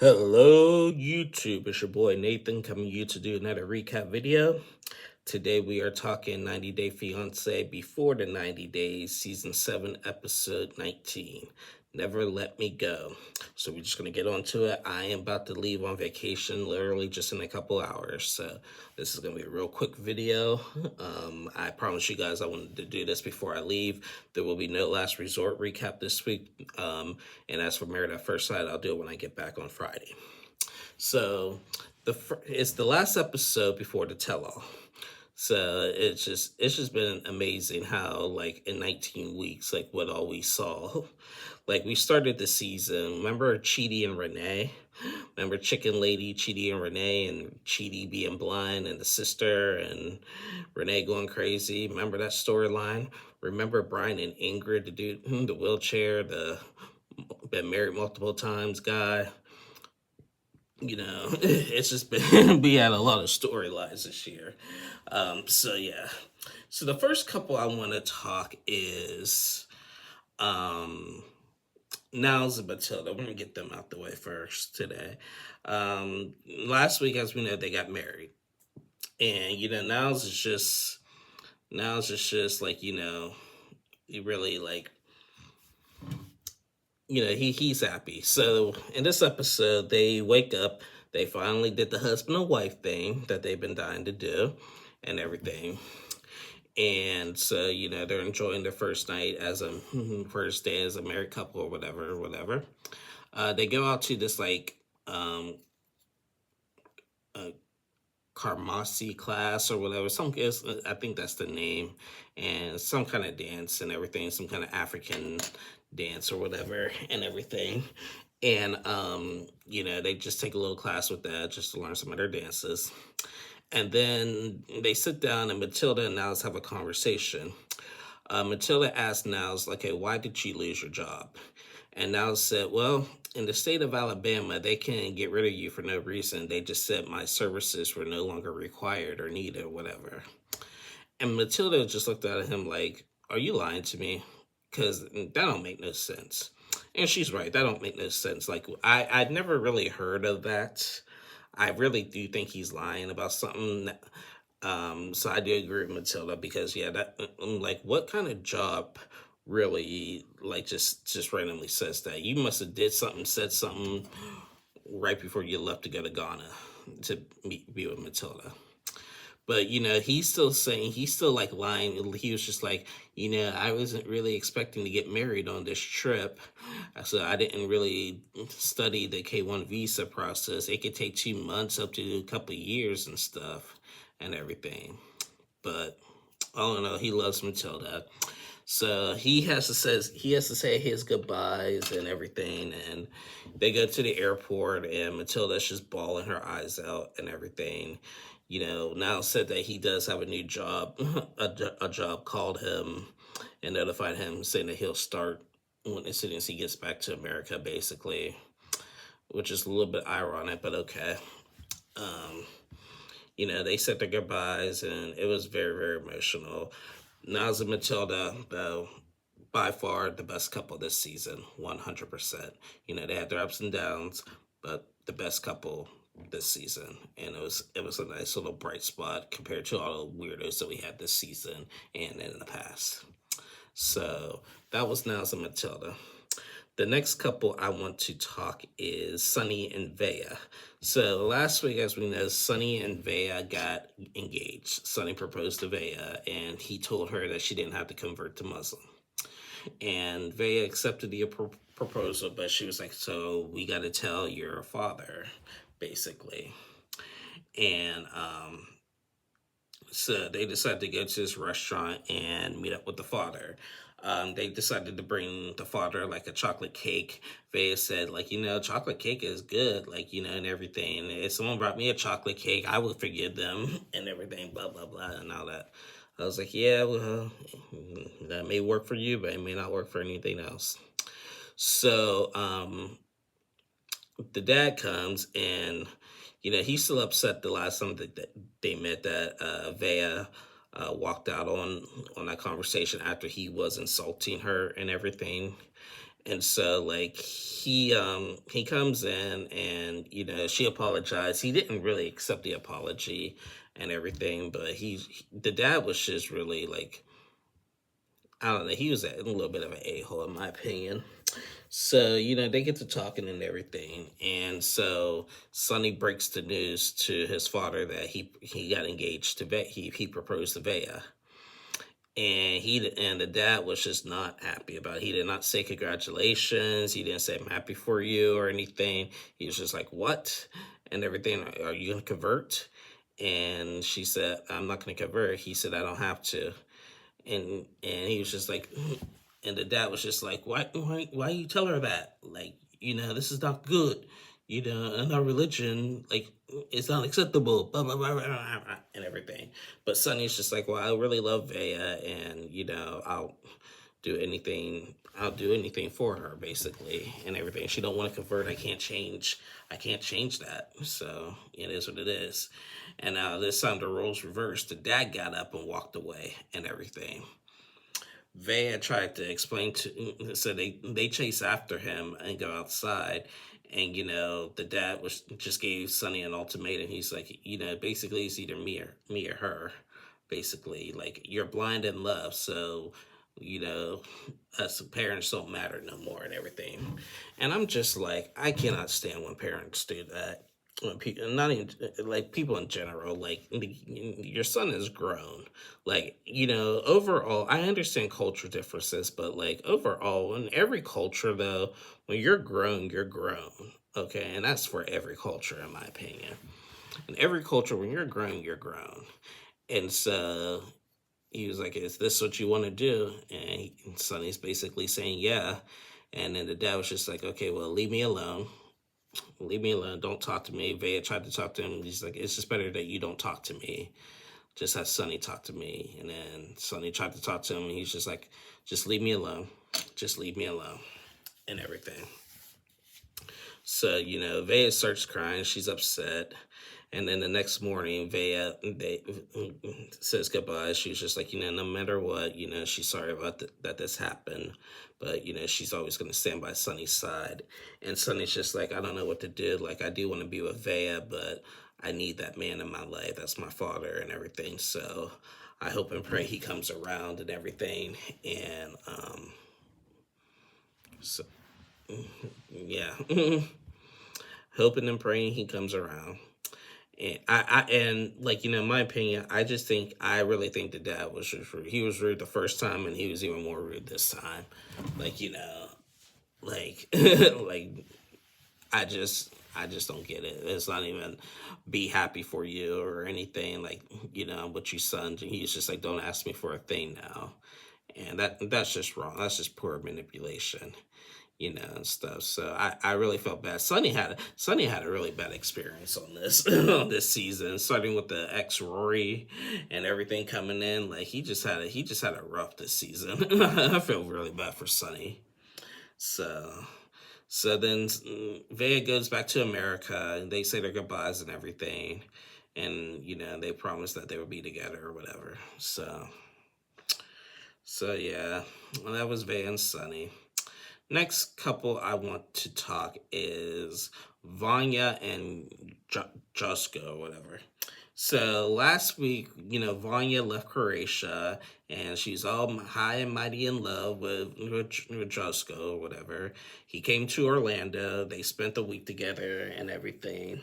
Hello, YouTube. It's your boy Nathan coming to you to do another recap video. Today we are talking 90 Day Fiancé before the 90 days, season 7, episode 19. Never Let Me Go. So we're just going to get on to it. I am about to leave on vacation literally just in a couple hours. So this is going to be a real quick video. I promise you guys I wanted to do this before I leave. There will be no Last Resort recap this week. And as for Married at First Sight, I'll do it when I get back on Friday. So it's the last episode before the tell-all. So it's just been amazing how like in 19 weeks, like what all we saw. Like we started the season. Remember Chidi and Renee? Remember Chicken Lady, Chidi and Renee, and Chidi being blind and the sister and Renee going crazy. Remember that storyline? Remember Brian and Ingrid, the dude, the wheelchair, the been married multiple times guy. It's just been we had a lot of storylines this year. So yeah. So the first couple I want to talk is Niles and Matilda. I'm gonna get them out the way first today. Last week, as we know, they got married. And Niles is just like, he really like he's happy. So in this episode, they wake up. They finally did the husband and wife thing that they've been dying to do, and everything. And so they're enjoying their first night as a first day as a married couple or whatever. They go out to this like Karmasi class or whatever. I think that's the name, and some kind of dance and everything, some kind of African dance or whatever and everything. And they just take a little class with that just to learn some of their dances. And then they sit down and Matilda and Niles have a conversation. Matilda asked Niles, like, hey, why did you lose your job? And Niles said, well, in the state of Alabama, they can get rid of you for no reason. They just said my services were no longer required or needed or whatever. And Matilda just looked at him like, are you lying to me? Because that don't make no sense. And she's right. That don't make no sense. Like, I'd never really heard of that. I really do think he's lying about something. So I do agree with Matilda because, yeah, that like what kind of job really like just randomly says that? You must have did something, said something right before you left to go to Ghana to be with Matilda. But he's still like lying. He was just like, I wasn't really expecting to get married on this trip, so I didn't really study the K1 visa process. It could take 2 months up to a couple of years and stuff and everything. But I don't know. He loves Matilda. So he has to say his goodbyes and everything, and they go to the airport, and Matilda's just bawling her eyes out and everything. Now said that he does have a new job. A job called him and notified him saying that he'll start as soon as he gets back to America, basically, which is a little bit ironic, but okay. They said their goodbyes, and it was very, very emotional. Niles and Matilda, though, by far the best couple this season, 100%. They had their ups and downs, but the best couple this season, and it was a nice little bright spot compared to all the weirdos that we had this season and in the past. So that was Niles and Matilda. The next couple I want to talk is Sunny and Vea. So last week, as we know, Sunny and Vea got engaged. Sunny proposed to Vea, and he told her that she didn't have to convert to Muslim. And Vea accepted the proposal, but she was like, so we got to tell your father, basically. And so they decided to go to this restaurant and meet up with the father. They decided to bring the father like a chocolate cake. Vea said, like, chocolate cake is good, like, and everything. If someone brought me a chocolate cake, I would forgive them and everything, blah, blah, blah, and all that. I was like, yeah, well, that may work for you, but it may not work for anything else. So the dad comes and he's still upset the last time that they met that Vea walked out on that conversation after he was insulting her and everything. And so like he comes in, and she apologized. He didn't really accept the apology and everything, but the dad was just really like, I don't know, he was a little bit of an a-hole in my opinion. So, they get to talking and everything. And so Sonny breaks the news to his father that he got engaged to he proposed to Vea. And the dad was just not happy about it. He did not say congratulations. He didn't say I'm happy for you or anything. He was just like, what? And everything. Are you gonna convert? And she said, I'm not gonna convert. He said, I don't have to. And he was just like, and the dad was just like, why you tell her that? Like, this is not good. In our religion, like, it's not acceptable, blah, blah, blah, blah, blah, blah, and everything. But Sonny's just like, well, I really love Vea, and, I'll do anything for her, basically, and everything. She don't want to convert. I can't change that. So it is what it is. And this time the roles reversed. The dad got up and walked away and everything. Vea tried to explain so they chase after him and go outside. And, the dad just gave Sonny an ultimatum. He's like, basically it's either me or her. Basically, like, you're blind in love, so, us parents don't matter no more and everything. And I'm just like, I cannot stand when parents do that. When people, not even like people in general, like your son is grown. Like, overall, I understand culture differences, but like overall, in every culture though, when you're grown, you're grown. Okay, and that's for every culture, in my opinion. In every culture, when you're grown, you're grown. And so he was like, is this what you want to do? And Sonny's basically saying, yeah. And then the dad was just like, okay, well, leave me alone. Leave me alone. Don't talk to me. Vea tried to talk to him. He's like, it's just better that you don't talk to me. Just have Sonny talk to me. And then Sonny tried to talk to him. And he's just like, just leave me alone. Just leave me alone. And everything. So, Vea starts crying. She's upset. And then the next morning, they says goodbye. She's just like, no matter what, she's sorry about that this happened. But, she's always going to stand by Sonny's side. And Sonny's just like, I don't know what to do. Like, I do want to be with Vea, but I need that man in my life. That's my father and everything. So I hope and pray he comes around and everything. And, so, yeah. Hoping and praying he comes around. And in my opinion, I really think the dad was just rude. He was rude the first time, and he was even more rude this time. Like, like, like, I just don't get it. It's not even be happy for you or anything. Like, what you son. He's just like, don't ask me for a thing now. And that's just wrong. That's just poor manipulation. And stuff. So I really felt bad. Sonny had a really bad experience on this on this season, starting with the ex Rory and everything coming in. Like he just had a rough this season. I feel really bad for Sonny. So then Vea goes back to America, and they say their goodbyes and everything, and they promise that they would be together or whatever. So yeah, well, that was Vea and Sonny. Next couple I want to talk is Vanya and Josko or whatever. So last week, Vanya left Croatia, and she's all high and mighty in love with Josko or whatever. He came to Orlando. They spent the week together and everything.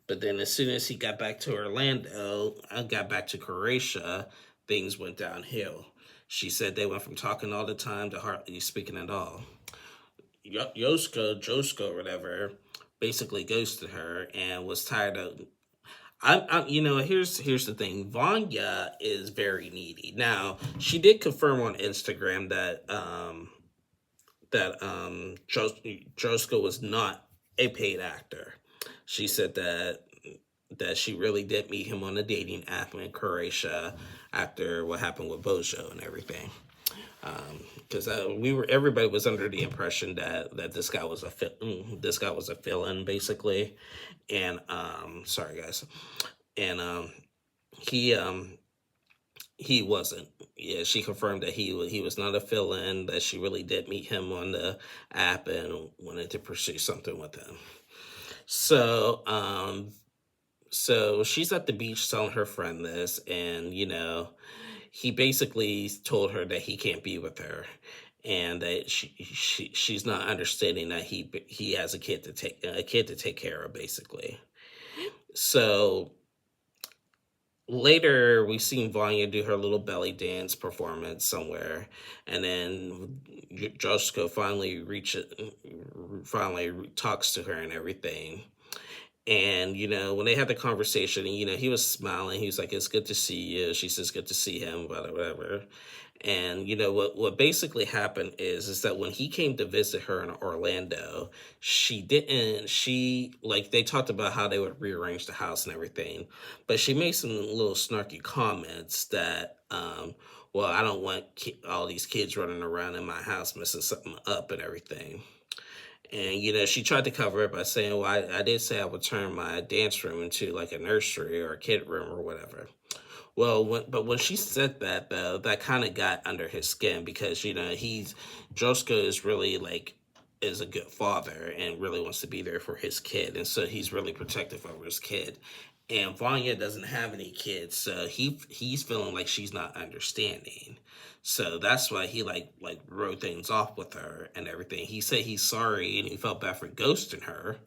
But then as soon as he got back to Orlando, got back to Croatia, things went downhill. She said they went from talking all the time to hardly speaking at all. Josko, or whatever, basically ghosted her and was tired of. Here's the thing. Vanya is very needy. Now, she did confirm on Instagram that Josko was not a paid actor. She said that she really did meet him on a dating app in Croatia after what happened with Bojo and everything. Because everybody was under the impression that this guy was a villain basically, and sorry guys, and he He wasn't. Yeah, she confirmed that he was not a fill-in, that she really did meet him on the app and wanted to pursue something with him. So, so she's at the beach telling her friend this, and he basically told her that he can't be with her, and that she's not understanding that he has a kid to take care of, basically. So later we seen Vanya do her little belly dance performance somewhere, and then Josko finally talks to her and everything. And when they had the conversation, he was smiling. He was like, "It's good to see you." She says, "Good to see him," whatever. And what basically happened is that when he came to visit her in Orlando, she didn't. She like they talked about how they would rearrange the house and everything, but she made some little snarky comments that, well, I don't want all these kids running around in my house messing something up and everything. And she tried to cover it by saying, "Well, I did say I would turn my dance room into like a nursery or a kid room or whatever." Well, when she said that, though, that kind of got under his skin, because Josko is really like is a good father and really wants to be there for his kid, and so he's really protective over his kid. And Vanya doesn't have any kids, so he's feeling like she's not understanding. So that's why he like wrote things off with her and everything. He said he's sorry and he felt bad for ghosting her,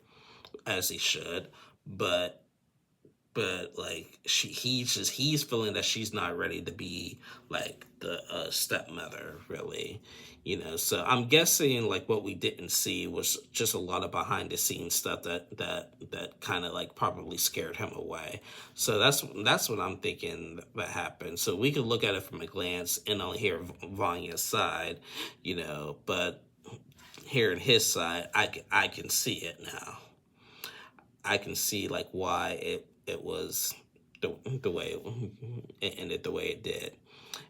as he should, but like he's feeling that she's not ready to be like the stepmother, really. So I'm guessing like what we didn't see was just a lot of behind the scenes stuff that kind of like probably scared him away. So that's what I'm thinking that happened. So we could look at it from a glance and only hear Vanya's side, but hearing his side, I can see it now. I can see like why it was the way it ended the way it did,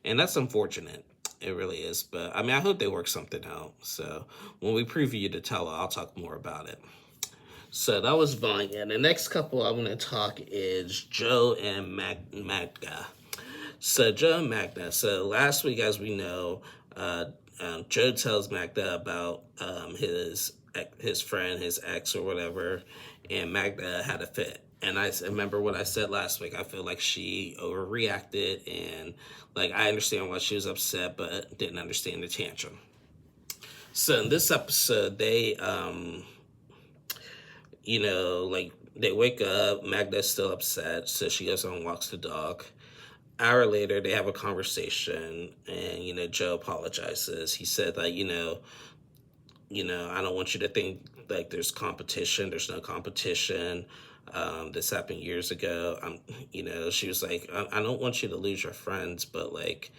and that's unfortunate. It really is. But I mean, I hope they work something out. So when we preview the tele, I'll talk more about it. So that was Vanya. And the next couple I'm going to talk is Joe and Magda. So Joe and Magda. So last week, as we know, Joe tells Magda about his friend, his ex or whatever, and Magda had a fit. And I remember what I said last week. I feel like she overreacted, and like I understand why she was upset, but didn't understand the tantrum. So in this episode, like they wake up. Magda's still upset, so she goes and walks the dog. Hour later, they have a conversation, and Joe apologizes. He said that I don't want you to think like there's competition. There's no competition. This happened years ago. She was like, I don't want you to lose your friends, but like,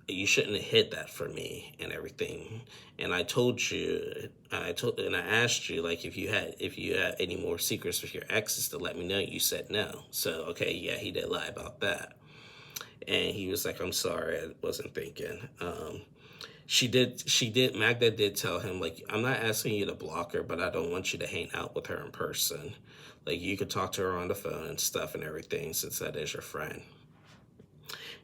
you shouldn't have hid that for me and everything. And and I asked you like if you had any more secrets with your exes to let me know. You said no. So okay, yeah, he did lie about that. And he was like, I'm sorry, I wasn't thinking. Magda did tell him, like, I'm not asking you to block her, but I don't want you to hang out with her in person. Like, you could talk to her on the phone and stuff and everything, since that is your friend.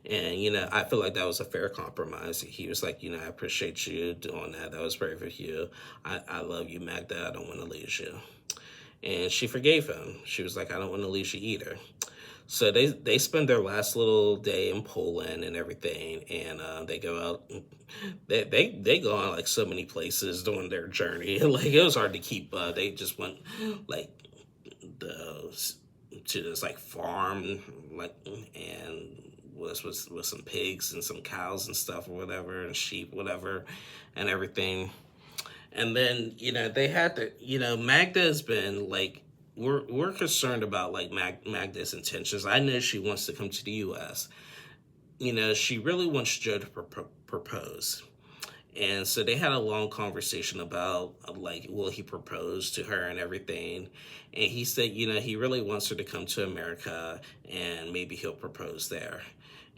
And, I feel like that was a fair compromise. He was like, I appreciate you doing that. That was brave of you. I love you, Magda. I don't want to lose you. And she forgave him. She was like, I don't want to lose you either. So they spend their last little day in Poland and everything, and they go out. They go on like so many places during their journey. Like it was hard to keep. They just went like to this like farm, like, and was with some pigs and some cows and stuff or whatever, and sheep, whatever, and everything. And then they had to. Magda's been like, we're concerned about like Magda's intentions. I know she wants to come to the U.S. She really wants Joe to propose. And so they had a long conversation about like, will he propose to her and everything. And he said, he really wants her to come to America and maybe he'll propose there.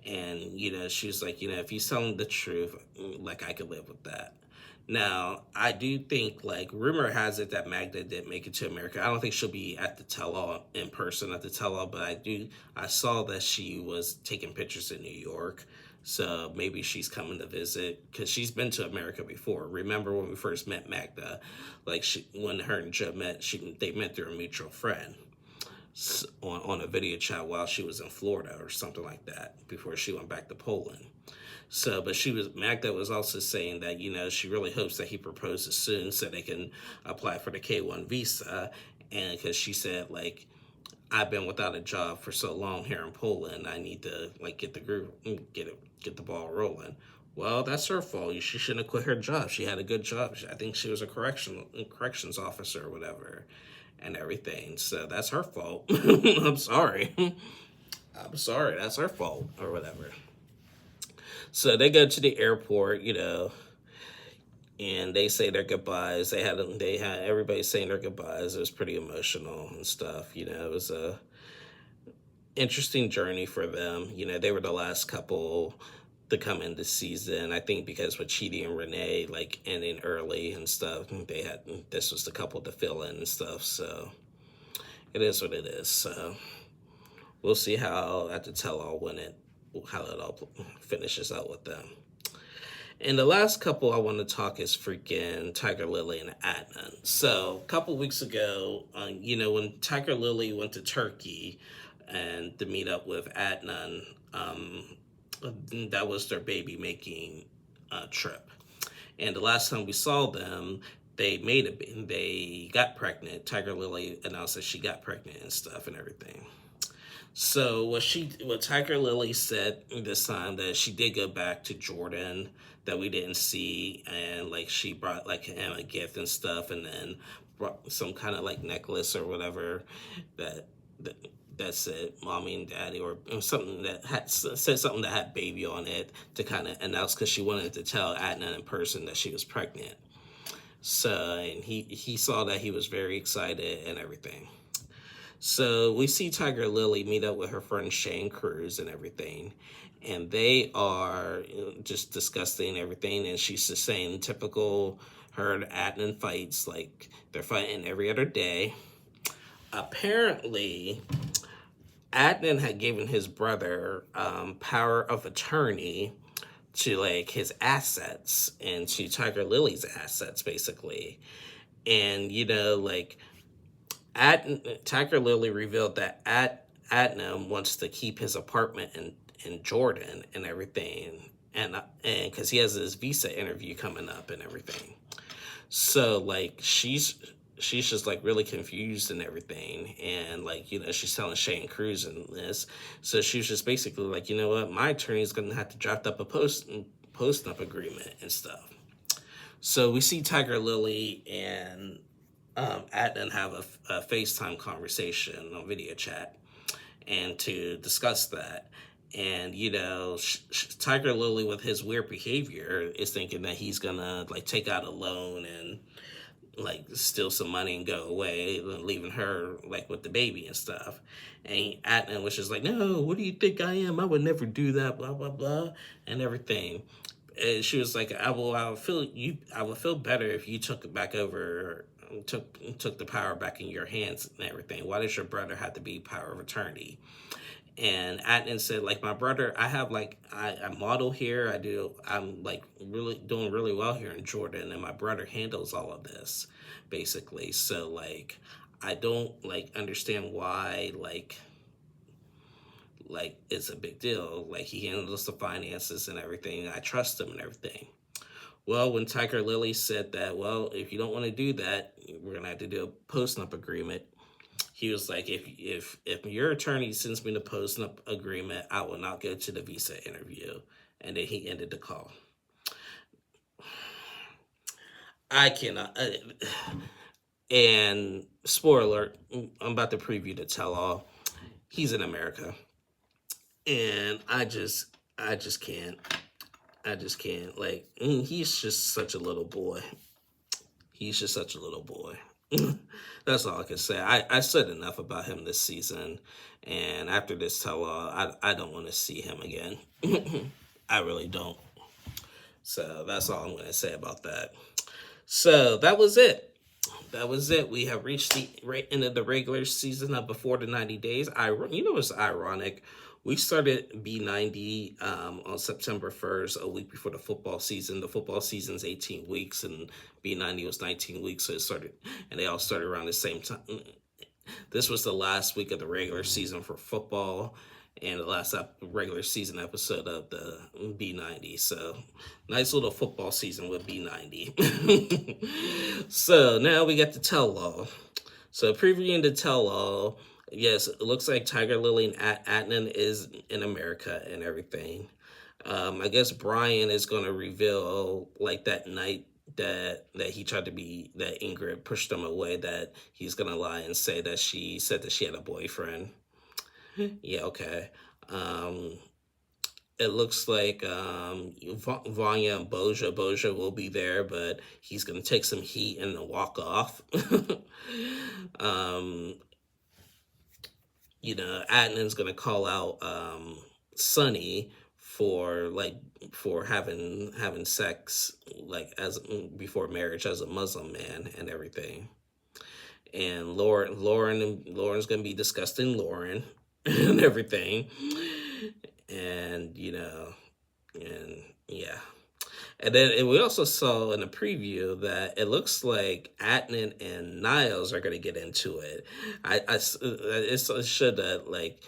And, she was like, if he's telling the truth, like I could live with that. Now, I do think, like, rumor has it that Magda did make it to America. I don't think she'll be at the tell-all in person at the tell-all, but I saw that she was taking pictures in New York. So maybe she's coming to visit because she's been to America before. Remember when we first met Magda? Like, when her and Joe met, they met through a mutual friend on a video chat while she was in Florida or something like that before she went back to Poland. So, but Magda was also saying that, she really hopes that he proposes soon so they can apply for the K1 visa. And because she said, like, I've been without a job for so long here in Poland, I need to, like, get the ball rolling. Well, that's her fault. She shouldn't have quit her job. She had a good job. I think she was a corrections officer or whatever and everything. So that's her fault. I'm sorry. I'm sorry. That's her fault or whatever. So they go to the airport, and they say their goodbyes. They had everybody saying their goodbyes. It was pretty emotional and stuff. It was a interesting journey for them. They were the last couple to come in this season. I think because with Chidi and Renee like ending early and stuff, this was the couple to fill in and stuff. So it is what it is. So we'll see how at the tell-all how it all finishes out with them. And the last couple I want to talk is freaking Tiger Lily and Adnan. So a couple weeks ago, when Tiger Lily went to Turkey and to meet up with Adnan, that was their baby making trip. And the last time we saw them, they got pregnant. Tiger Lily announced that she got pregnant and stuff and everything. So what Tiger Lily said this time that she did go back to Jordan that we didn't see, and like she brought like him a gift and stuff, and then brought some kind of like necklace or whatever that said mommy and daddy or something that said something that had baby on it to kind of announce because she wanted to tell Adnan in person that she was pregnant. So and he saw that, he was very excited and everything. So we see Tiger Lily meet up with her friend Shane Cruz and everything. And they are just discussing everything. And she's just saying typical her and Adnan fights. Like they're fighting every other day. Apparently, Adnan had given his brother power of attorney to like his assets and to Tiger Lily's assets, basically. And, like... Tiger Lily revealed that Adnan wants to keep his apartment in Jordan and everything, and because he has his visa interview coming up and everything. So like she's just like really confused and everything, and like she's telling Shane Cruz and this. So she was just basically like, you know what, my attorney's gonna have to draft up a post-up agreement and stuff. So we see Tiger Lily and Adnan have a FaceTime conversation on video chat and to discuss that. And, Tiger Lily with his weird behavior is thinking that he's gonna like take out a loan and like steal some money and go away, leaving her like with the baby and stuff. And Adnan was just like, no, what do you think I am? I would never do that, blah, blah, blah, and everything. And she was like, I would feel better if you took it back over, took the power back in your hands and everything. Why does your brother have to be power of attorney? And Adnan said, like, my brother, I have like I model here. I'm like really doing really well here in Jordan, and my brother handles all of this, basically. So like I don't like understand why like it's a big deal. Like he handles the finances and everything. I trust him and everything. Well, when Tiger Lily said that, well, if you don't want to do that, we're going to have to do a post-up agreement. He was like, if your attorney sends me the post-up agreement, I will not go to the visa interview. And then he ended the call. I cannot. And spoiler, I'm about to preview the tell-all. He's in America. And I just can't. I just can't. Like, he's just such a little boy. He's just such a little boy. That's all I can say. I said enough about him this season. And after this tell-all, I don't want to see him again. I really don't. So that's all I'm going to say about that. So that was it. That was it. We have reached the end of the regular season of Before the 90 Days. You know, it's ironic. We started B90 on September 1st, a week before the football season. The football season's 18 weeks, and B90 was 19 weeks, so it started, and they all started around the same time. This was the last week of the regular season for football, and the last regular season episode of the B90. So, nice little football season with B90. So, now we got the tell all. So, previewing the tell all, yes, it looks like Tiger Lily and Adnan is in America and everything. I guess Brian is going to reveal, like, that night that he tried to be, that Ingrid pushed him away, that he's gonna lie and say that she said that she had a boyfriend. Yeah, okay. um it looks like Vanya and Boja will be there, but he's gonna take some heat and walk off. um Adnan's gonna call out Sonny for, like, for having sex, like, as before marriage, as a Muslim man and everything. And Lauren's gonna be disgusting Lauren and everything. And and yeah. And we also saw in the preview that it looks like Adnan and Niles are going to get into it. It should that, like,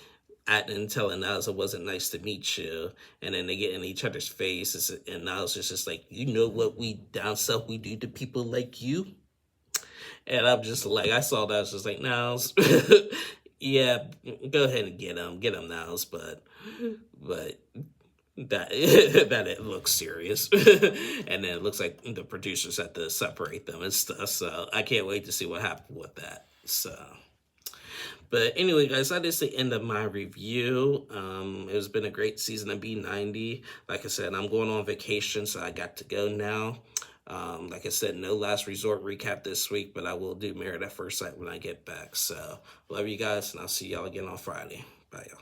Adnan telling Niles it wasn't nice to meet you, and then they get in each other's faces, and Niles is just like, you know what we down south we do to people like you. And I'm just like, I saw that, I was just like, Niles, yeah, go ahead and get him, Niles, but that that it looks serious. And then it looks like the producers had to separate them and stuff, so I can't wait to see what happened with that. So, but anyway, guys, that is the end of my review. It has been a great season of B90. Like I said, I'm going on vacation, so I got to go now. Like I said, no Last Resort recap this week, but I will do Married at First Sight when I get back. So, love you guys, and I'll see y'all again on Friday. Bye, y'all.